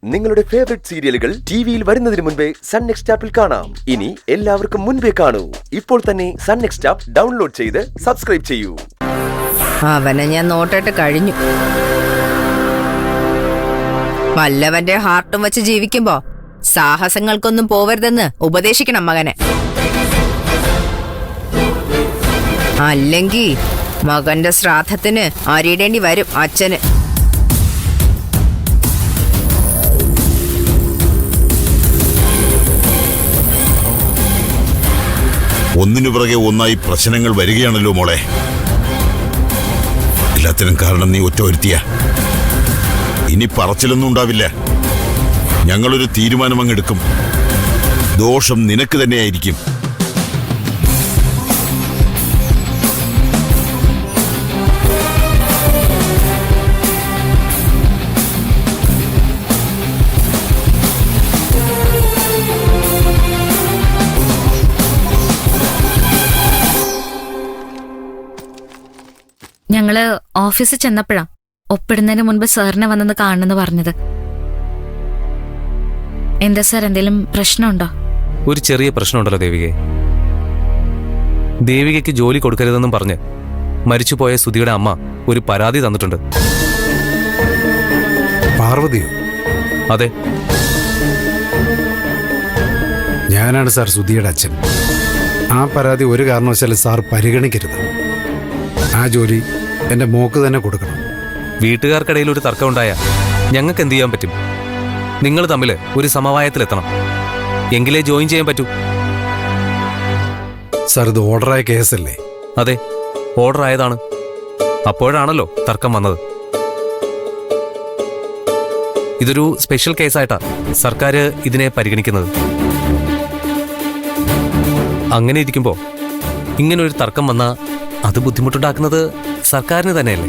നിങ്ങളുടെ ഫേവറേറ്റ് സീരിയലുകൾ ടിവിയിൽ വരുന്നതിന് മുൻപേ സൺ നെക്സ്റ്റ് ആപ്പിൽ കാണാം. ഇനി എല്ലാവർക്കും മുൻപേ കാണൂ. ഇപ്പോൾ തന്നെ സൺ നെക്സ്റ്റ് ആപ്പ് ഡൗൺലോഡ് ചെയ്ത് സബ്സ്ക്രൈബ് ചെയ്യൂ. അവനെ ഞാൻ നോട്ടിട്ട് കഴിഞ്ഞു. വല്ലവന്റെ ഹാർട്ടും വെച്ച് ജീവിക്കുമ്പോ സാഹസങ്ങൾക്കൊന്നും പോവരുതെന്ന് ഉപദേശിക്കണം മകനെ. അല്ലെങ്കി മകന്റെ ശ്രാദ്ധത്തിന് അരിയിടേണ്ടി വരും അച്ഛന്. ഒന്നിനു പിറകെ ഒന്നായി പ്രശ്നങ്ങൾ വരികയാണല്ലോ മോളെ. എല്ലാത്തിനും കാരണം നീ ഒറ്റ ഒരുത്തിയ. ഇനി പറച്ചിലൊന്നും ഉണ്ടാവില്ല. ഞങ്ങളൊരു തീരുമാനം അങ്ങെടുക്കും. ദോഷം നിനക്ക് തന്നെയായിരിക്കും. ഞങ്ങള് ഓഫീസിൽ ചെന്നപ്പോഴാ ഒപ്പിടുന്നതിന് മുൻപ് സാറിനെ വന്നെന്ന് കാണണമെന്ന് പറഞ്ഞത്. എന്താ സാർ, എന്തെങ്കിലും പ്രശ്നമുണ്ടോ? ഒരു ചെറിയ പ്രശ്നമുണ്ടല്ലോ ദേവികയെ. ദേവികയ്ക്ക് ജോലി കൊടുക്കരുതെന്നും പറഞ്ഞ് മരിച്ചുപോയ സുധിയുടെ അമ്മ ഒരു പരാതി തന്നിട്ടുണ്ട്. പാർവതിയോ? അതെ, ഞാനാണ് സാർ സുധിയുടെ അച്ഛൻ. ആ പരാതി ഒരു കാരണവശാലും സാർ പരിഗണിക്കരുത്. ആ ജോലി എൻ്റെ മോക്ക് തന്നെ കൊടുക്കണം. വീട്ടുകാർക്കിടയിൽ ഒരു തർക്കം ഉണ്ടായ ഞങ്ങൾക്ക് എന്ത് ചെയ്യാൻ പറ്റും? നിങ്ങൾ തമ്മിൽ ഒരു സമവായത്തിലെത്തണം. എങ്കിലേ ജോയിൻ ചെയ്യാൻ പറ്റൂ. സാർ, ഇത് ഓർഡറായ കേസല്ലേ? അതെ, ഓർഡർ ആയതാണ്. അപ്പോഴാണല്ലോ തർക്കം വന്നത്. ഇതൊരു സ്പെഷ്യൽ കേസായിട്ടാ സർക്കാർ ഇതിനെ പരിഗണിക്കുന്നത്. അങ്ങനെ ഇരിക്കുമ്പോൾ ഇങ്ങനൊരു തർക്കം വന്നാൽ അത് ബുദ്ധിമുട്ടുണ്ടാക്കുന്നത് സർക്കാരിന് തന്നെയല്ലേ?